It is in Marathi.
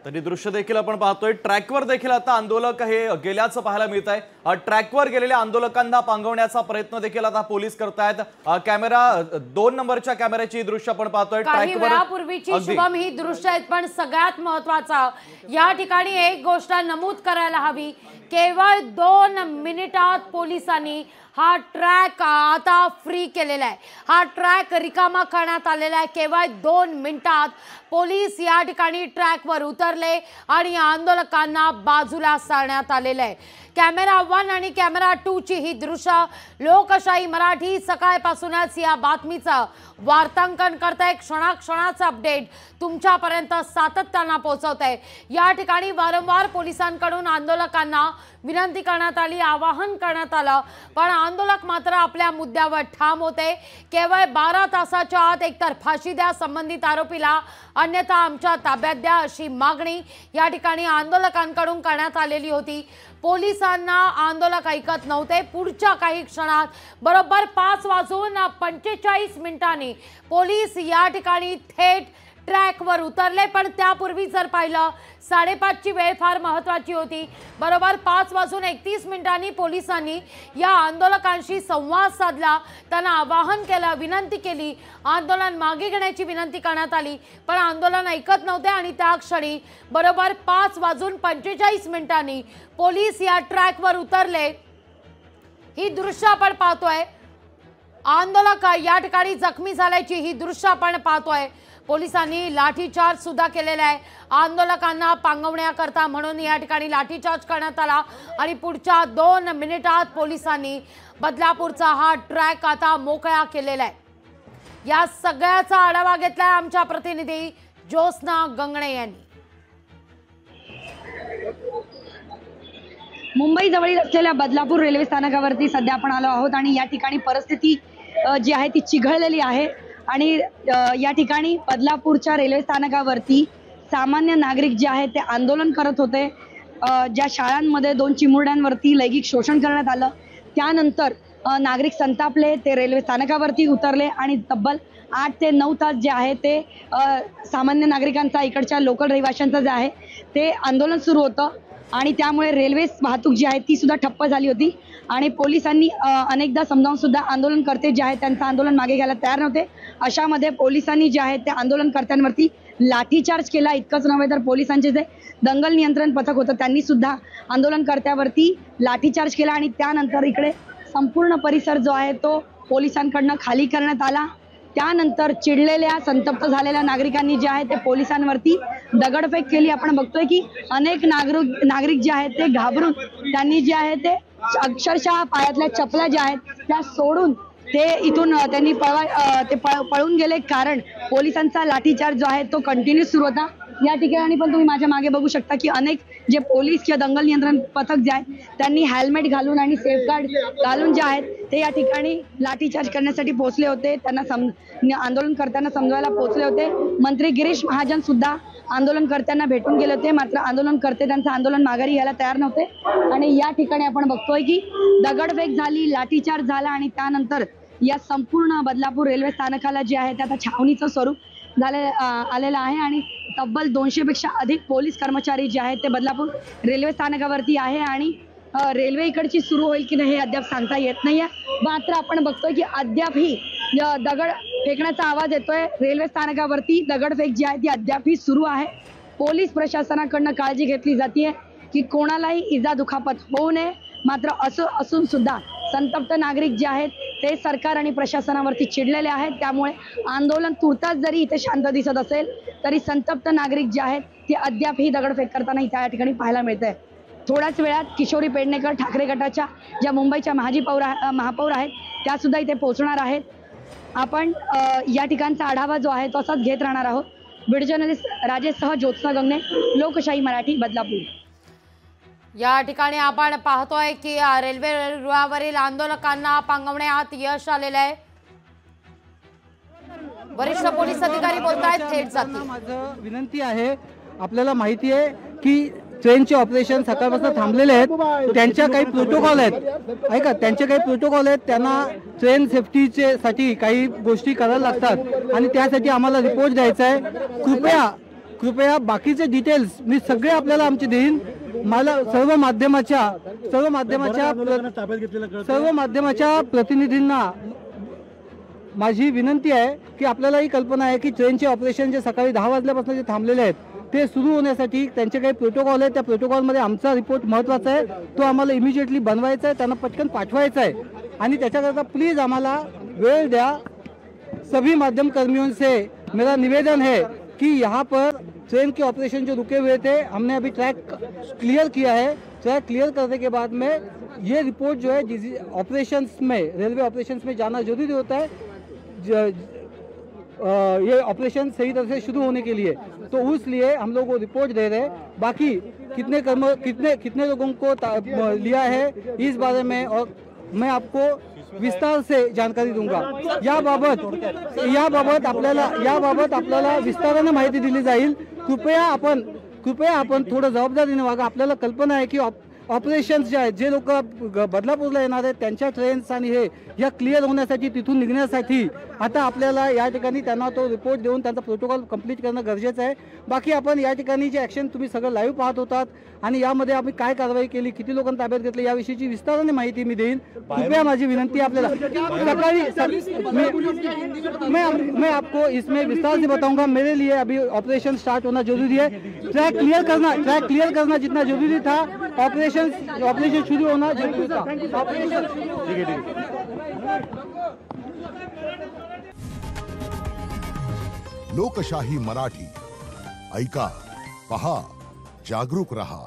तरी दृश्य देखील आपण पाहतोय ट्रॅकवर देखील आता आंदोलक हे गेल्याचं पाहायला मिळत आहे। ट्रॅकवर गेलेल्या आंदोलकांना पांगवण्याचा प्रयत्न देखील आता पोलीस करतायत। कॅमेरा 2 नंबरच्या कॅमेऱ्याची दृश्य आपण पाहतोय काही वेळापूर्वीची शुभम ही दृश्य आहेत, पण सगळ्यात महत्त्वाचा या ठिकाणी एक गोष्ट नमूद करायला हवी, केवळ 2 मिनिटात पोलिसांनी हा ट्रॅक आता फ्री केलेला आहे। हा ट्रॅक रिकामा करण्यात आलेला आहे। केवळ 2 मिनिटात पोलीस या ठिकाणी ट्रॅकवर उतरले आणि आंदोलकांना बाजूला सारण्यात आलेले आहे। कॅमेरा 1 आणि कॅमेरा 2 ची ही दृश्य लोकशाही मराठी सकाळपासूनच या बातमीचं वार्तांकन करते। क्षणाक्षणाचा अपडेट तुमच्यापर्यंत सातत्याने पोहोचवते। या ठिकाणी वारंवार पोलिसांकडून आंदोलकांना विनंती करण्यात आली, आवाहन करण्यात आलं, पण आंदोलक मात्र आपल्या मुद्द्यावर ठाम होते। केवळ 12 तासाच्या आत एकतर फाशी द्या संबंधित आरोपीला, अन्यथा आमच्या ताब्यात द्या अशी मागणी या ठिकाणी आंदोलकांकडून करण्यात आलेली होती। पोलिसांना आंदोलक ऐकत नव्हते। पुढच्या काही क्षणात बरोबर 5:45 पोलीस या ठिकाणी थेट ट्रॅकवर उतरले, पण त्यापूर्वी जर पाहिलं 5:30 ची वेळ फार महत्त्वाची होती। बरोबर 5:31 पोलिसांनी या आंदोलकांशी संवाद साधला, त्यांना आवाहन केलं, विनंती केली, आंदोलन मागे घेण्याची विनंती करण्यात आली, पण आंदोलन ऐकत नव्हते आणि त्या क्षणी बरोबर 5:45 पोलीस या ट्रॅकवर उतरले। ही दृश्य आपण पाहतोय। आंदोलक या ठिकाणी जखमी झाल्याची ही दृश्य आपण पाहतोय। पोलिसांनी लाठीचार्ज सुद्धा केलेला आहे आंदोलकांना पांगवण्याकरता, म्हणून या ठिकाणी लाठीचार्ज करण्यात आला आणि पुढच्या 2 मिनिटात पोलिसांनी बदलापूरचा हा ट्रॅक आता मोकळा केलेला आहे। या सगळ्याचा आढावा घेतलाय आमच्या प्रतिनिधी ज्योत्स्ना गंगणे यांनी। मुंबई जवळील असलेल्या बदलापूर रेल्वे स्थानकावरती सध्या आपण आलो आहोत आणि या ठिकाणी परिस्थिती जी आहे ती चिघळलेली आहे आणि या ठिकाणी बदलापूरच्या रेल्वे स्थानकावरती सामान्य नागरिक जे आहेत ते आंदोलन करत होते। ज्या शाळांमध्ये 2 चिमुरड्यांवरती लैंगिक शोषण करण्यात आलं, त्यानंतर नागरिक संतापले, ते रेल्वे स्थानकावरती उतरले आणि तब्बल 8 ते 9 तास जे आहे ते सामान्य नागरिकांचा, इकडच्या लोकल रहिवाशांचं जे आहे ते आंदोलन सुरू होतं आणि त्यामुळे रेल्वे वाहतूक जी आहे ती सुद्धा ठप्प झाली होती आणि पोलिसांनी अनेकदा समजावून सुद्धा आंदोलनकर्ते जे आहेत त्यांचं आंदोलन मागे घ्यायला तयार नव्हते। अशामध्ये पोलिसांनी जे आहे ते आंदोलनकर्त्यांवरती लाठीचार्ज केला। इतकंच नव्हे तर पोलिसांचे जे दंगल नियंत्रण पथक होतं त्यांनी सुद्धा आंदोलनकर्त्यावरती लाठीचार्ज केला आणि त्यानंतर इकडे संपूर्ण परिसर जो आहे तो पोलिसांकडनं खाली करण्यात आला। त्यानंतर चिडलेल्या, संतप्त झालेल्या नागरिकांनी जे आहे ते पोलिसांवरती दगडफेक केली। आपण बघतोय की अनेक नागरिक जे आहेत ते घाबरून त्यांनी जे आहे ते अक्षरशः पायातल्या चपला ज्या आहेत त्या सोडून ते इथून त्यांनी पळून गेले, कारण पोलिसांचा लाठीचार्ज जो आहे तो कंटिन्यू सुरू होता। या ठिकाणी पण तुम्ही माझ्या मागे बघू शकता की अनेक जे पोलीस किंवा दंगल नियंत्रण पथक जे आहेत त्यांनी हेल्मेट घालून आणि सेफगार्ड घालून जे आहेत ते या ठिकाणी लाठीचार्ज करण्यासाठी पोहोचले होते। त्यांना आंदोलनकर्त्यांना समजवायला पोहोचले होते। मंत्री गिरीश महाजन सुद्धा आंदोलनकर्त्यांना भेटून गेले होते, मात्र आंदोलनकर्ते त्यांचं आंदोलन माघारी घ्यायला तयार नव्हते आणि या ठिकाणी आपण बघतोय की दगडफेक झाली, लाठीचार्ज झाला आणि त्यानंतर या संपूर्ण बदलापूर रेल्वे स्थानकाला जे आहे ते आता छावणीचं स्वरूप आलेलं आहे आणि तब्बल 200 पेक्षा अधिक पोलीस कर्मचारी जे आहेत ते बदलापूर रेल्वे स्थानकावरती आहे आणि रेल्वे इकडची सुरू होईल की नाही हे अद्याप सांगता येत नाहीये। मात्र आपण बघतोय की अद्यापही दगड फेकण्याचा आवाज येतोय। रेल्वे स्थानकावरती दगडफेक जी आहे ती अद्यापही सुरू आहे। पोलीस प्रशासनाकडनं काळजी घेतली जाते की कोणालाही इजा दुखापत होऊ नये, मात्र असं असून सुद्धा संतप्त नागरिक जे आहेत ते सरकार आणि प्रशासनावरती चिडलेले आहेत। त्यामुळे आंदोलन तुर्तास जरी इथे शांत दिसत असेल तरी संतप्त नागरिक जे आहेत ते अद्यापही दगडफेक करताना इथे या ठिकाणी पाहायला मिळतंय। थोड्याच वेळात किशोरी पेडणेकर ठाकरे गटाच्या ज्या मुंबईच्या महापौर आहेत त्या सुद्धा इथे पोहोचणार आहेत। आपण या ठिकाणचा आढावा जो आहे तो असाच घेत राहणार आहोत। व्हिडिओ जर्नलिस्ट राजेशसह ज्योत्स्ना गंगणे, लोकशाही मराठी, बदलापूर। या ठिकाणी आपण पाहतोय की रेल्वे रुळावरील आंदोलकांना पांगवण्यात यश आलेलं आहे। वरिष्ठ पोलीस अधिकारी बोलतायत, थेट जातील। माझं विनंती आहे, आपल्याला माहिती आहे की ट्रेनचे ऑपरेशन सकाळपासून थांबलेले आहेत, त्यांच्या काही प्रोटोकॉल आहेत, ऐका त्यांचे काही प्रोटोकॉल आहेत, त्यांना ट्रेन सेफ्टीचे साठी काही गोष्टी करायला लागतात आणि त्यासाठी आम्हाला रिपोर्ट द्यायचा आहे। कृपया बाकीचे डिटेल्स मी सगळे आपल्याला आमचे देईन. मला सर्व माध्यमाच्या प्रतिनिधींना माझी विनंती आहे की आपल्याला ही कल्पना आहे की ट्रेनचे ऑपरेशन जे सकाळी 10 वाजल्यापासून जे थांबलेले आहेत ते सुरू होण्यासाठी त्यांचे काही प्रोटोकॉल आहे. त्या प्रोटोकॉलमध्ये आमचा रिपोर्ट महत्त्वाचा आहे, तो आम्हाला इमिजिएटली बनवायचा आहे, त्यांना पटकन पाठवायचा आहे आणि त्याच्याकरता प्लीज आम्हाला वेळ द्या. सभी माध्यम कर्मियों से मेरा निवेदन है कि यहाँ पर ट्रेन के ऑपरेशन जो रुके हुए थे हमने अभी ट्रैक क्लियर किया है. ट्रैक क्लियर करने के बाद में ये रिपोर्ट जो है जिस ऑपरेशंस में रेलवे ऑपरेशंस में जाना जरूरी होता है ये ऑपरेशन सही तरह से शुरू होने के लिए, तो उसलिए हम लोग वो रिपोर्ट दे रहे हैं. बाकी कितने लोगों को लिया है इस बारे में और मैं आपको विस्तार से जानकारी दूंगा. याबाबत आपल्याला विस्ताराने माहिती दिली जाईल. कृपया आपण थोडं जबाबदारीने वागा. आपल्याला कल्पना आहे की ऑपरेशन्स जे आहेत, जे लोक बदलापूरला येणार आहेत त्यांच्या ट्रेन्स आणि हे या क्लिअर होण्यासाठी तिथून निघण्यासाठी आता आपल्याला या ठिकाणी त्यांना तो रिपोर्ट देऊन त्यांचा प्रोटोकॉल कंप्लीट करणं गरजेचं आहे. बाकी आपण या ठिकाणी जे ॲक्शन तुम्ही सगळं लाईव्ह पाहत होतात आणि यामध्ये आम्ही काय कारवाई केली, किती लोकांना ताब्यात घेतले याविषयीची विस्ताराने माहिती मी देईन. कृपया माझी विनंती आपल्याला सकाळी मैं आपको इसमें विस्तार से बताऊंगा. मेरे लिए अभी ऑपरेशन स्टार्ट होना जरूरी है. ट्रैक क्लियर करना जितना जरूरी था, ऑपरेशन शुरू होना जरूरी था. लोकशाही मराठी ऐका, पहा, जागरूक रहा.